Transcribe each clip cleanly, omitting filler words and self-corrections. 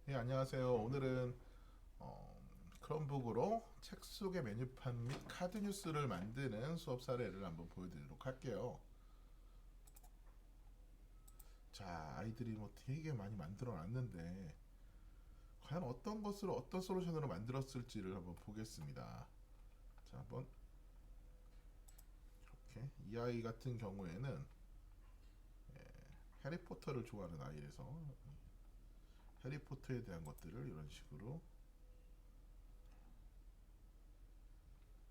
네, 안녕하세요. 오늘은 크롬북으로 책 속의 메뉴판 및 카드 뉴스를 만드는 수업 사례를 한번 보여드리도록 할게요. 자, 아이들이 뭐 되게 많이 만들어 놨는데 과연 어떤 것으로 어떤 솔루션으로 만들었을지를 한번 보겠습니다. 자, 한번 이렇게 이 아이 같은 경우에는 해리포터를 좋아하는 아이라서 해리포터에 대한 것들을 이런 식으로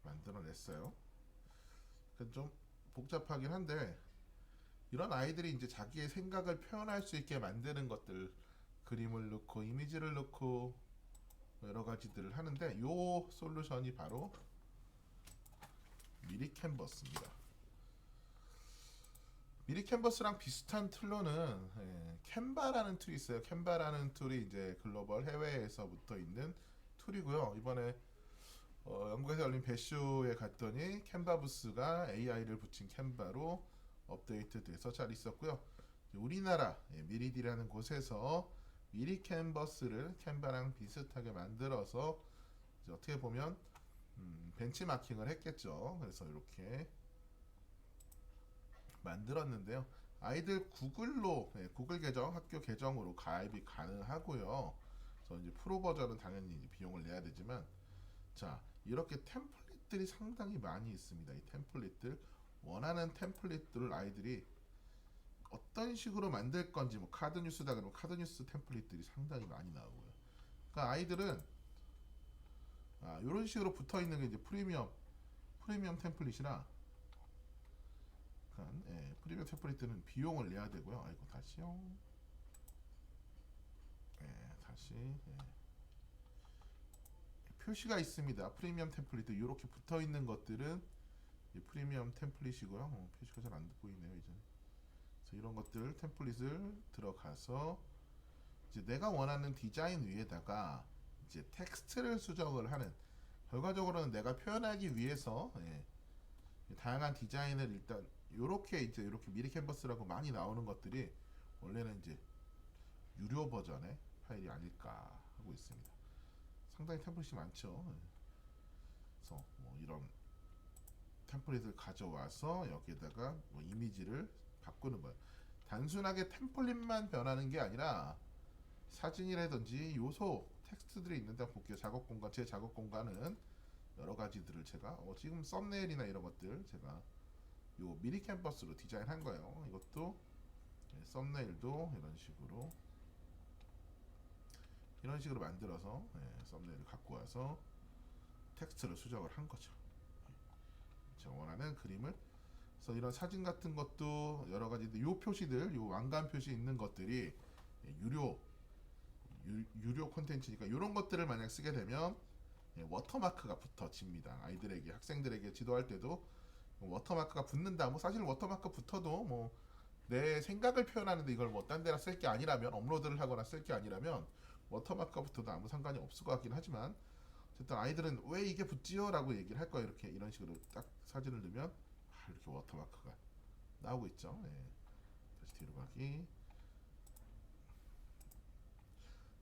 만들어 냈어요. 좀 복잡하긴 한데 이런 아이들이 이제 자기의 생각을 표현할 수 있게 만드는 것들, 그림을 넣고 이미지를 넣고 여러 가지들을 하는데 요 솔루션이 바로 미리 캔버스입니다. 미리 캔버스랑 비슷한 툴로는 캔바라는 툴이 있어요. 캔바라는 툴이 이제 글로벌 해외에서부터 있는 툴이고요. 이번에 영국에서 열린 배쇼에 갔더니 캔바부스가 AI를 붙인 캔바로 업데이트돼서 잘 있었고요. 우리나라 미리디라는 곳에서 미리 캔버스를 캔바랑 비슷하게 만들어서 이제 어떻게 보면 벤치마킹을 했겠죠. 그래서 이렇게 만들었는데요. 아이들 구글로 구글 계정, 학교 계정으로 가입이 가능하고요. 그래서 이제 프로 버전은 당연히 이제 비용을 내야 되지만 자, 이렇게 템플릿들이 상당히 많이 있습니다. 이 템플릿들 원하는 템플릿들을 아이들이 어떤 식으로 만들 건지 뭐 카드 뉴스다 그러면 카드 뉴스 템플릿들이 상당히 많이 나오고요. 그러니까 아이들은 이런 식으로 붙어 있는 게 이제 프리미엄 템플릿이라 그러니까, 프리미엄 템플릿들은 비용을 내야 되고요. 아이고 다시요. 다시 표시가 있습니다. 프리미엄 템플릿 이렇게 붙어 있는 것들은 프리미엄 템플릿이고요. 표시가 잘 안 보이네요 이제. 그래서 이런 것들 템플릿을 들어가서 이제 내가 원하는 디자인 위에다가 이제 텍스트를 수정을 하는 결과적으로는 내가 표현하기 위해서 다양한 디자인을 일단 요렇게 이제 이렇게 미리 캔버스라고 많이 나오는 것들이 원래는 이제 유료 버전의 파일이 아닐까 하고 있습니다. 상당히 템플릿이 많죠. 그래서 뭐 이런 템플릿을 가져와서 여기에다가 뭐 이미지를 바꾸는 거예요. 단순하게 템플릿만 변하는 게 아니라 사진이라든지 요소 텍스트들이 있는데 볼게요. 작업 공간, 제 작업 공간은 여러 가지들을 제가 지금 썸네일이나 이런 것들 제가 요 미리 캔버스로 디자인한 거예요. 이것도 썸네일도 이런 식으로 만들어서 썸네일을 갖고 와서 텍스트를 수정을 한 거죠. 제가 원하는 그림을. 그래서 이런 사진 같은 것도 여러 가지 요 표시들, 요 왕관 표시 있는 것들이 유료 유료 콘텐츠니까 이런 것들을 만약 쓰게 되면 워터마크가 붙어집니다. 아이들에게 학생들에게 지도할 때도 워터마크가 붙는다. 뭐 사실 워터마크 붙어도 뭐 내 생각을 표현하는데 이걸 뭐 딴 데나 쓸 게 아니라면 업로드를 하거나 쓸 게 아니라면 워터마크가 붙어도 아무 상관이 없을 것 같긴 하지만 어쨌든 아이들은 왜 이게 붙지요? 라고 얘기를 할 거예요. 이렇게 이런 식으로 딱 사진을 넣으면 이렇게 워터마크가 나오고 있죠. 다시 뒤로 가기.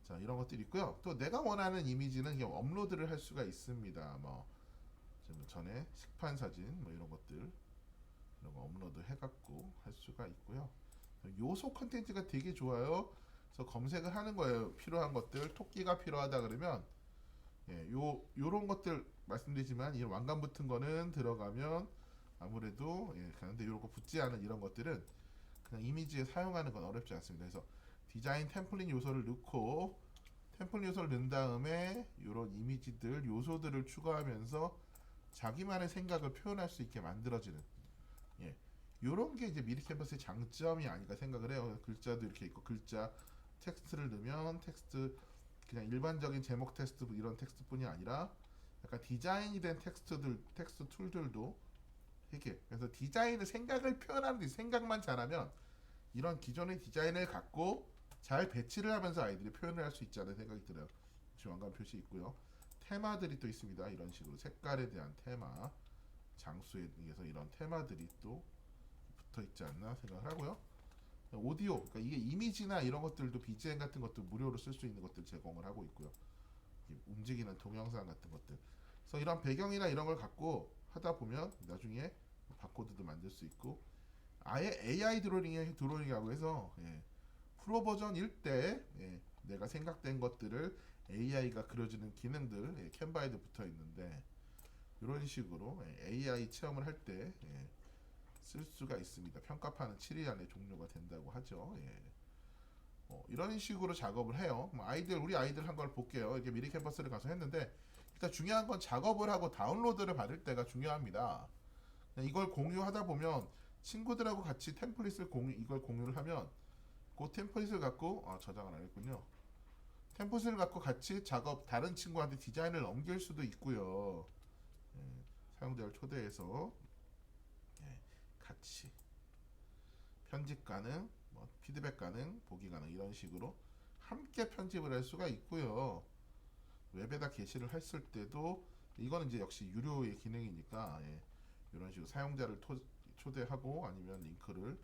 자, 이런 것들이 있고요. 또 내가 원하는 이미지는 그냥 업로드를 할 수가 있습니다. 뭐 전에 식판 사진 뭐 이런 것들 이런 거 업로드 해갖고 할 수가 있고요. 요소 컨텐츠가 되게 좋아요. 그래서 검색을 하는 거예요. 필요한 것들 토끼가 필요하다 그러면 요런 것들 말씀드리지만 이 왕관 붙은 거는 들어가면 아무래도 그런데 요런 거 붙지 않은 이런 것들은 그냥 이미지에 사용하는 건 어렵지 않습니다. 그래서 디자인 템플릿 요소를 넣고 템플릿 요소를 넣은 다음에 이런 이미지들 요소들을 추가하면서 자기만의 생각을 표현할 수 있게 만들어지는 이런 게 이제 미리 캔버스의 장점이 아닐까 생각을 해요. 글자도 이렇게 있고 글자 텍스트를 넣으면 텍스트 그냥 일반적인 제목 텍스트 이런 텍스트뿐이 아니라 약간 디자인이 된 텍스트 툴들도 되게 그래서 디자인을 생각을 표현하는 데 생각만 잘하면 이런 기존의 디자인을 갖고 잘 배치를 하면서 아이들이 표현을 할 수 있지 않은 생각이 들어요. 왕관 표시 있고요. 테마들이 또 있습니다. 이런 식으로 색깔에 대한 테마, 장수에 의해서 이런 테마들이 또 붙어 있지 않나 생각을 하고요. 오디오, 그러니까 이게 이미지나 이런 것들도 BGM 같은 것도 무료로 쓸 수 있는 것들 제공을 하고 있고요. 움직이는 동영상 같은 것들. 그래서 이런 배경이나 이런 걸 갖고 하다 보면 나중에 바코드도 만들 수 있고 아예 AI 드로잉이라고 해서 프로 버전일 때 내가 생각된 것들을 AI가 그려주는 기능들 캔바에도 붙어 있는데 이런 식으로 AI 체험을 할 때 쓸 수가 있습니다. 평가판은 7일 안에 종료가 된다고 하죠. 이런 식으로 작업을 해요. 우리 아이들 한 걸 볼게요. 이렇게 미리 캠퍼스를 가서 했는데 일단 중요한 건 작업을 하고 다운로드를 받을 때가 중요합니다. 이걸 공유하다 보면 친구들하고 같이 템플릿을 이걸 공유를 하면 그 템플릿을 갖고 저장을 안 했군요. 템플릿을 갖고 같이 다른 친구한테 디자인을 넘길 수도 있고요. 사용자를 초대해서 같이 편집 가능, 피드백 가능, 보기 가능 이런 식으로 함께 편집을 할 수가 있고요. 웹에다 게시를 했을 때도 이거는 이제 역시 유료의 기능이니까 이런 식으로 사용자를 초대하고 아니면 링크를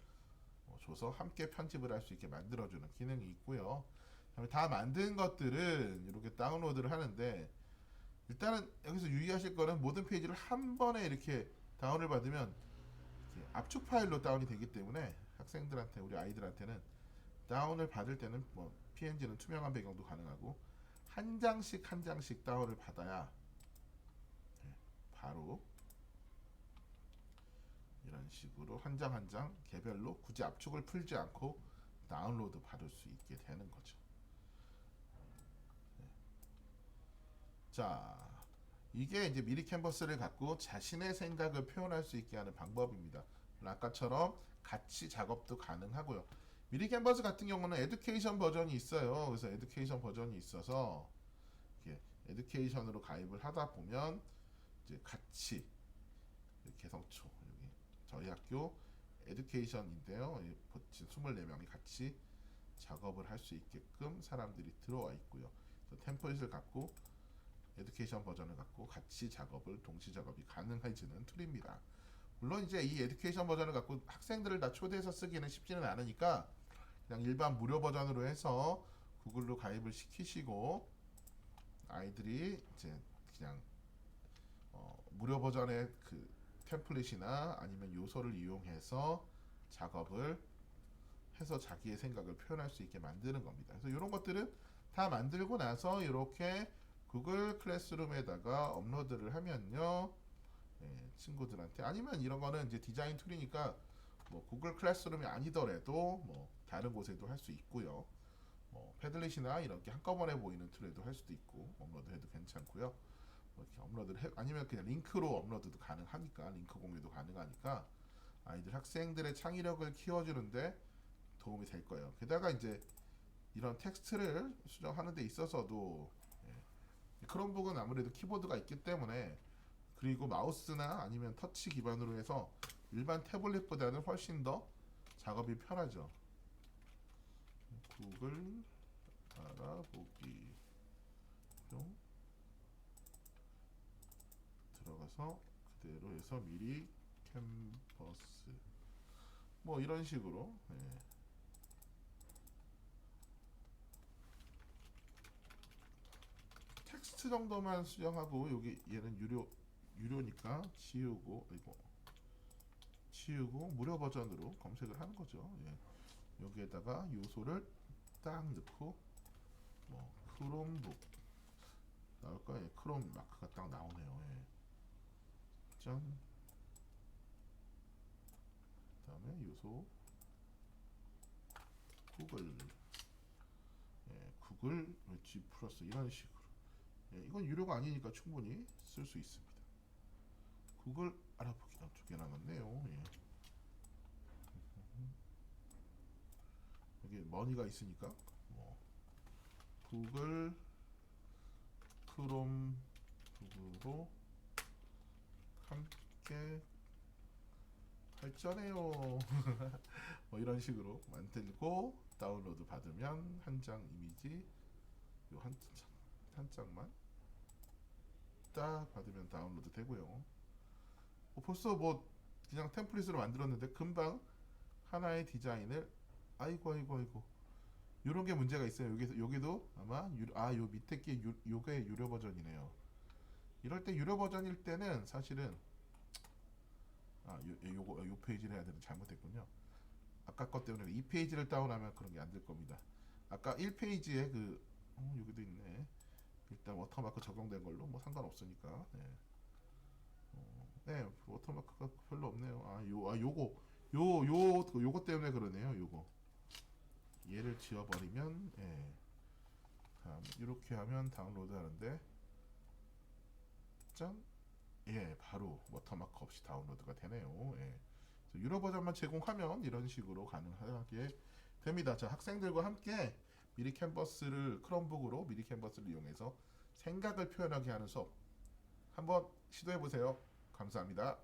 줘서 함께 편집을 할 수 있게 만들어주는 기능이 있고요. 다 만든 것들은 이렇게 다운로드를 하는데 일단은 여기서 유의하실 거는 모든 페이지를 한 번에 이렇게 다운을 받으면 압축 파일로 다운이 되기 때문에 학생들한테 우리 아이들한테는 다운을 받을 때는 PNG는 투명한 배경도 가능하고 한 장씩 한 장씩 다운을 받아야 바로 이런 식으로 한 장 한 장 개별로 굳이 압축을 풀지 않고 다운로드 받을 수 있게 되는 거죠. 자, 이게 이제 미리 캔버스를 갖고 자신의 생각을 표현할 수 있게 하는 방법입니다. 아까처럼 같이 작업도 가능하고요. 미리 캔버스 같은 경우는 에듀케이션 버전이 있어요. 그래서 에듀케이션 버전이 있어서 이렇게 에듀케이션으로 가입을 하다 보면 이제 같이 개성초 여기 저희 학교 에듀케이션인데요. 24명이 같이 작업을 할 수 있게끔 사람들이 들어와 있고요. 템플릿을 갖고 에듀케이션 버전을 갖고 같이 동시 작업이 가능해지는 툴입니다. 물론 이제 이 에듀케이션 버전을 갖고 학생들을 다 초대해서 쓰기는 쉽지는 않으니까 그냥 일반 무료 버전으로 해서 구글로 가입을 시키시고 아이들이 이제 그냥 무료 버전의 그 템플릿이나 아니면 요소를 이용해서 작업을 해서 자기의 생각을 표현할 수 있게 만드는 겁니다. 그래서 이런 것들은 다 만들고 나서 이렇게 구글 클래스룸에다가 업로드를 하면요, 친구들한테 아니면 이런 거는 이제 디자인 툴이니까 구글 클래스룸이 아니더라도 다른 곳에도 할 수 있고요. 패들릿이나 이렇게 한꺼번에 보이는 툴에도 할 수도 있고 업로드해도 괜찮고요. 이렇게 아니면 그냥 링크로 업로드도 가능하니까 링크 공유도 가능하니까 아이들 학생들의 창의력을 키워주는데 도움이 될 거예요. 게다가 이제 이런 텍스트를 수정하는 데 있어서도 크롬북은 아무래도 키보드가 있기 때문에 그리고 마우스나 아니면 터치 기반으로 해서 일반 태블릿보다는 훨씬 더 작업이 편하죠. 구글 알아보기 들어가서 그대로 해서 미리 캔버스 이런 식으로 텍스트 정도만 수정하고 여기 얘는 유료니까 지우고 무료 버전으로 검색을 하는 거죠. 여기에다가 요소를 딱 넣고 크롬북 나올까? 크롬 마크가 딱 나오네요. 짠. 그다음에 요소 구글 구글 G 플러스 이런 식으로 이건 유료가 아니니까 충분히 쓸 수 있습니다. 구글 알아보기가 2개 남았네요. 여기 머니가 있으니까 구글 크롬북으로 함께 발전해요. 이런 식으로 만들고 다운로드 받으면 한 장 이미지 한 장만 딱 받으면 다운로드 되고요. 벌써 그냥 템플릿으로 만들었는데 금방 하나의 디자인을 아이고 아이고 아이고. 요런 게 문제가 있어요. 여기도 아마 요 밑에 게 요게 유료 버전이네요. 이럴 때 유료 버전일 때는 사실은 요 페이지를 해야 되는 잘못했군요. 아까 것 때문에 이 페이지를 다운하면 그런 게 안 될 겁니다. 아까 1페이지에 여기도 있네. 일단 워터마크 적용된 걸로 뭐 상관없으니까. 네. 네, 워터마크가 별로 없네요. 요거 때문에 그러네요. 요거. 얘를 지워버리면, 예. 다음, 이렇게 하면 다운로드 하는데, 짠! 예, 바로 워터마크 없이 다운로드가 되네요. 예. 유료 버전만 제공하면 이런 식으로 가능하게 됩니다. 자, 학생들과 함께 크롬북으로 미리 캔버스를 이용해서 생각을 표현하게 하는 수업 한번 시도해 보세요. 감사합니다.